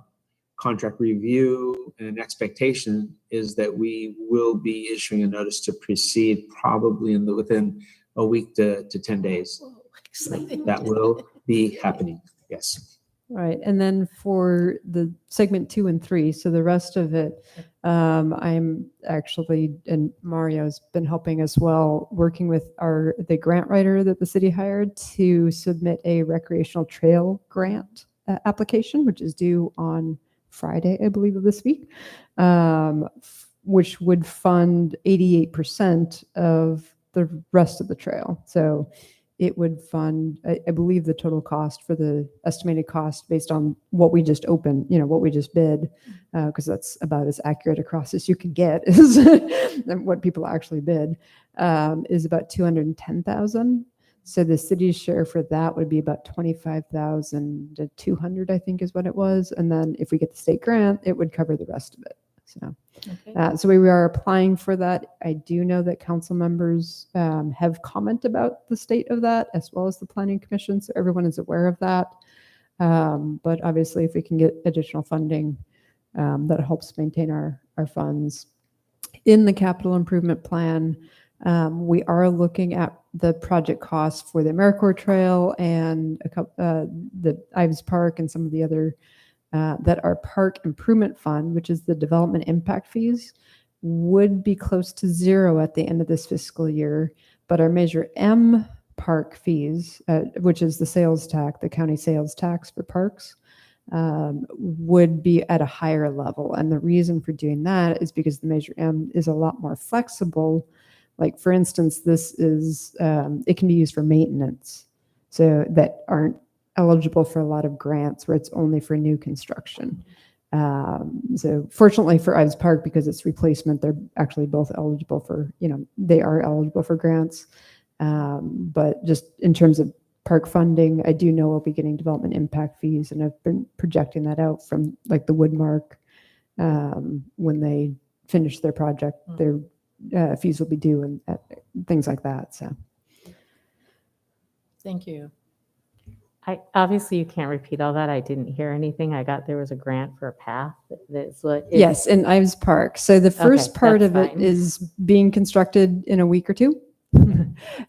contract review, and expectation is that we will be issuing a notice to proceed probably within a week to 10 days. Oh, exciting. That will be happening. Yes. Right. And then for the segment 2 and 3, so the rest of it, I'm actually, and Mario's been helping as well, working with the grant writer that the city hired to submit a recreational trail grant application, which is due on Friday, I believe, of this week, which would fund 88% of the rest of the trail. So it would fund, I believe, the total cost for the estimated cost based on what we just opened, what we just bid, because that's about as accurate across as you can get, is what people actually bid, is about $210,000. So the city's share for that would be about $25,200, I think, is what it was. And then if we get the state grant, it would cover the rest of it. So. Okay. So we are applying for that. I do know that council members have comment about the state of that, as well as the planning commission. So everyone is aware of that. But obviously, if we can get additional funding, that helps maintain our funds. In the capital improvement plan, we are looking at the project costs for the AmeriCorps Trail and the Ives Park and some of the other that our park improvement fund, which is the development impact fees, would be close to zero at the end of this fiscal year. But our Measure M park fees, which is the sales tax, the county sales tax for parks, would be at a higher level. And the reason for doing that is because the Measure M is a lot more flexible. Like, for instance, this is, it can be used for maintenance, so that aren't eligible for a lot of grants where it's only for new construction. So fortunately for Ives Park, because it's replacement, they're actually both eligible for, they are eligible for grants. But just in terms of park funding, I do know we'll be getting development impact fees, and I've been projecting that out from like the Woodmark. When they finish their project, their fees will be due and things like that. So. Thank you. Obviously you can't repeat all that. I didn't hear anything. I got there was a grant for a path. That's what. Yes, in Ives Park. So the first part of it is being constructed in a week or two,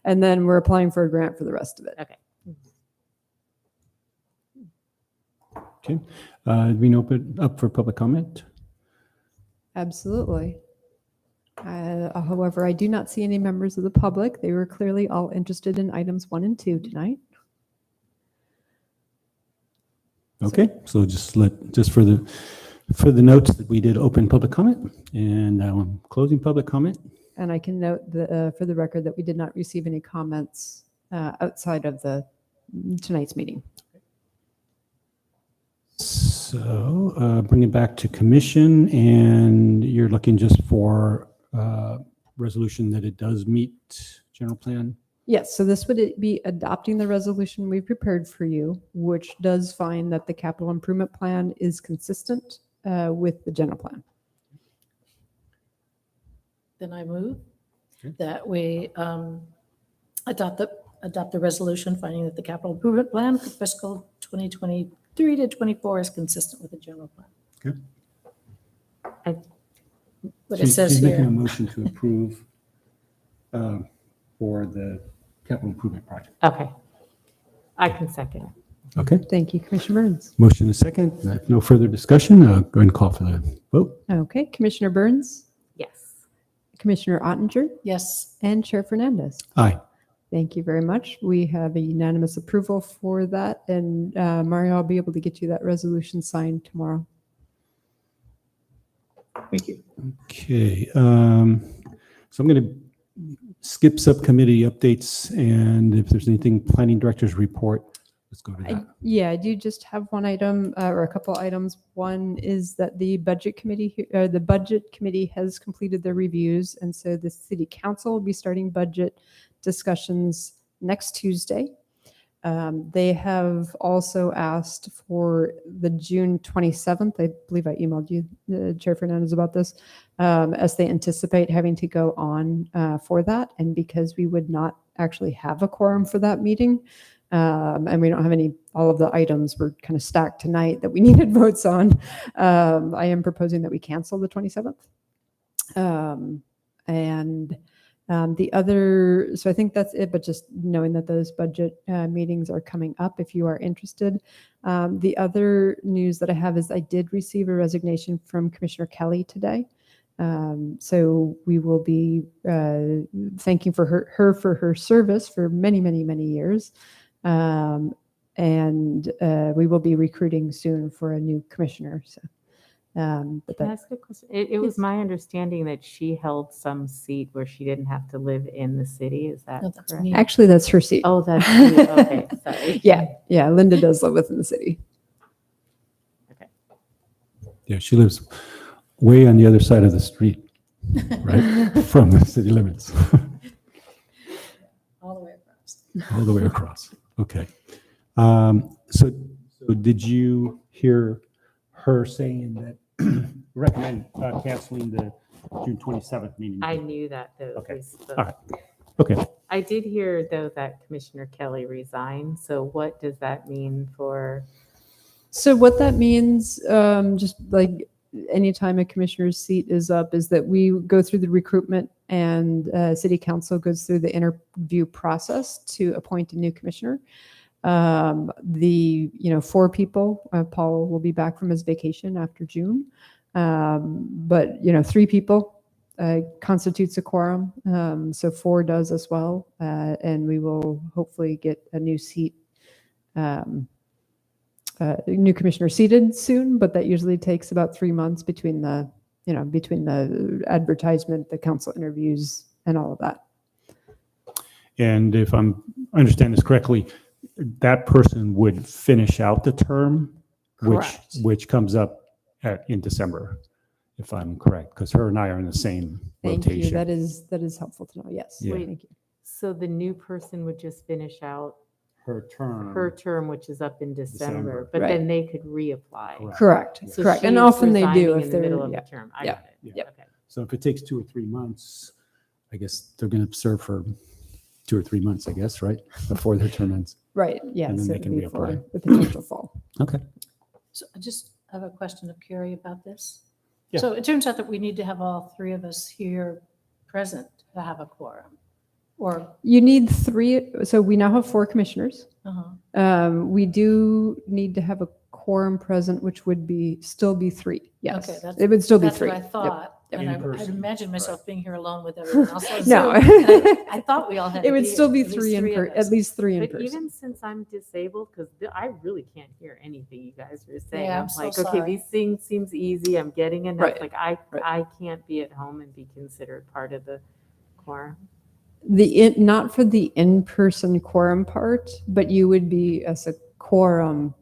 and then we're applying for a grant for the rest of it. Okay. Okay. We open up for public comment. Absolutely. However, I do not see any members of the public. They were clearly all interested in items 1 and 2 tonight. Okay, so just for the notes that we did open public comment, and now I'm closing public comment. And I can note for the record that we did not receive any comments outside of tonight's meeting. So bring it back to commission, and you're looking just for resolution that it does meet general plan? Yes, so this would be adopting the resolution we prepared for you, which does find that the capital improvement plan is consistent with the general plan. Then I move Okay. that we adopt the resolution finding that the capital improvement plan for fiscal 2023 to 24 is consistent with the general plan. Okay. What it says She's making a here. motion to approve for the capital improvement project. Okay. I can second it. Okay. Thank you, Commissioner Burns. Motion is second. No further discussion. Go ahead and call for the vote. Okay, Commissioner Burns, Yes. Commissioner Ottinger, Yes. and Chair Fernandez. Aye. Thank you very much. We have a unanimous approval for that, and Mario, I'll be able to get you that resolution signed tomorrow. Thank you. Okay. So I'm going to skip subcommittee updates, and if there's anything planning director's report, let's go to that. Yeah, I do just have one item or a couple items. One is that the budget committee has completed their reviews, and so the city council will be starting budget discussions next Tuesday. They have also asked for the June 27th. I believe I emailed you, Chair Fernandez, about this, as they anticipate having to go on for that. And because we would not actually have a quorum for that meeting, and we don't have all of the items were kind of stacked tonight that we needed votes on, I am proposing that we cancel the 27th. The other, so I think that's it, but just knowing that those budget meetings are coming up if you are interested. The other news that I have is I did receive a resignation from Commissioner Kelly today. So we will be thanking for her for her service for many, many, many years. We will be recruiting soon for a new commissioner. So. But Can I that, ask a question? It was my understanding that she held some seat where she didn't have to live in the city. Is that No, that's correct? me. actually, that's her seat. Oh, that's you. Okay, sorry. Yeah, Linda does live within the city. Yeah, she lives way on the other side of the street, right? From the city limits. All the way across. All the way across. Okay. So did you hear her saying that recommend canceling the June 27th meeting? I knew that though. Okay. we spoke. All right. Okay. I did hear though that Commissioner Kelly resigned. So what does that mean for? So what that means, just like anytime a commissioner's seat is up, is that we go through the recruitment and city council goes through the interview process to appoint a new commissioner. 4 people, Paul will be back from his vacation after June. But 3 people constitutes a quorum. So 4 does as well. And we will hopefully get a new seat, new commissioner seated soon, but that usually takes about 3 months between the advertisement, the council interviews and all of that. And if I understand this correctly, that person would finish out the term, Correct. which comes up in December, if I'm correct, because her and I are in the same Thank rotation. you. That is helpful to know. Yes. Yeah. Thank you. So the new person would just finish out Her term. her term, which is up in December, December. but Right. then they could reapply. Correct. So Correct. she And is often they do resigning if in the they're middle of yeah. the term. I Yeah. got it. Yeah. Okay. So if it takes 2 or 3 months, I guess they're going to serve for 2 or 3 months, I guess, right? Before their term ends. Right. Yeah. And then So they it can would be for reapply. the potential fall. Okay. So I just have a question of Carrie about this. Yeah. So it turns out that we need to have all 3 of us here present to have a quorum. Or, You need 3. So we now have 4 commissioners. We do need to have a quorum present, which would still be 3. Yes. okay, that's. It would still be that's 3. what I Yep. thought. Yep. And In I'd person. imagine myself being here alone with everyone else. on No. Zoom. And I thought we all had. It to would be still be at least 3 of at us. least 3 in But person. even since I'm disabled, because I really can't hear anything you guys are saying. Yeah, I'm I'm so like, sorry. okay, these things seems easy. I'm getting enough. Right. Like I can't be at home and be considered part of the quorum. Not for the in-person quorum part, but you would be as a quorum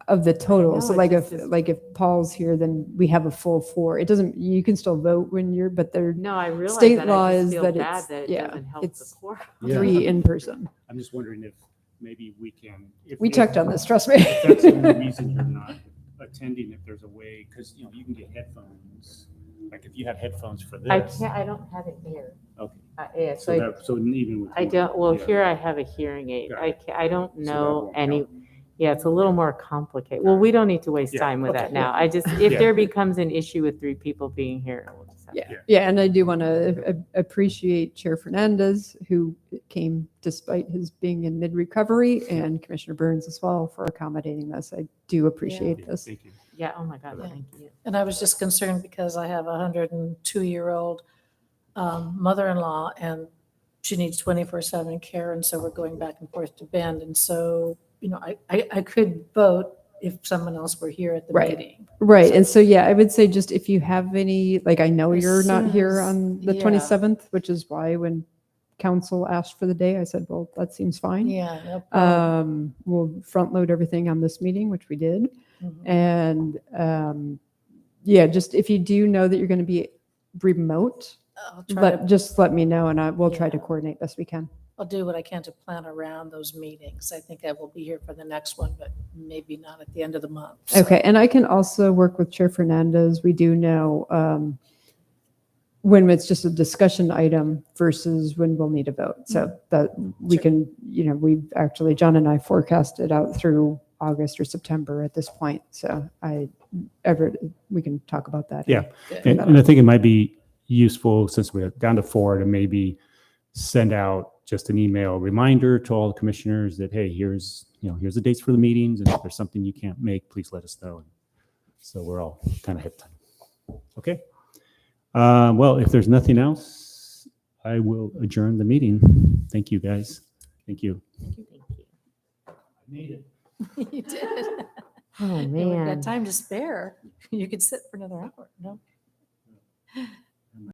of the total. know, So it like just if, is- like if Paul's here, then we have a full 4. It doesn't, you can still vote when you're, but they're No, I realize state that. law I just is feel that bad it's, that it yeah, doesn't help the it's poor. 3 in person. I'm just wondering if maybe we can. We checked on this, trust me. If that's the only reason you're not attending, if there's a way, because, you can get headphones. Like if you had headphones for I this. can't, I don't have it here. Okay. Yeah, So that, so even with. I don't, well, yeah. here I have a hearing aid. Got I it. can't, I don't So that know won't any, help. yeah, it's a little more complicated. Well, we don't need to waste Yeah, time with okay, that now. yeah. I just, if Yeah. there becomes an issue with 3 people being here, we'll just have to. Yeah, yeah, and I do want to appreciate Chair Fernandez, who came despite his being in mid-recovery, and Commissioner Burns as well for accommodating this. I do appreciate Yeah, this. thank you. Yeah, oh my God, Yeah. thank you. And I was just concerned because I have a 102-year-old mother-in-law, and she needs 24/7 care, and so we're going back and forth to Bend. And so, I could vote if someone else were here at the Right. meeting. Right, and so, yeah, I would say just if you have any, like, I know As you're not soon here as- on the yeah. 27th, which is why when council asked for the day, I said, well, that seems fine. Yeah. No problem. We'll front load everything on this meeting, which we did. Mhm. And yeah, just if you do know that you're going to be remote, I'll try to, just let me know, and we'll try to Yeah. coordinate best we can. I'll do what I can to plan around those meetings. I think I will be here for the next one, but maybe not at the end of the month. So- Okay, and I can also work with Chair Fernandez. We do know when it's just a discussion item versus when we'll need a vote. So that we Sure. can, we've actually, John and I forecasted out through August or September at this point. So we can talk about that. Yeah. Good. And I think it might be useful, since we're down to 4, to maybe send out just an email reminder to all the commissioners that, hey, here's the dates for the meetings, and if there's something you can't make, please let us know. So we're all kind of hip. Okay. Well, if there's nothing else, I will adjourn the meeting. Thank you, guys. Thank you. Thank you. I made it. You did. Oh, And we've man. got time to spare. You could sit for another hour. No.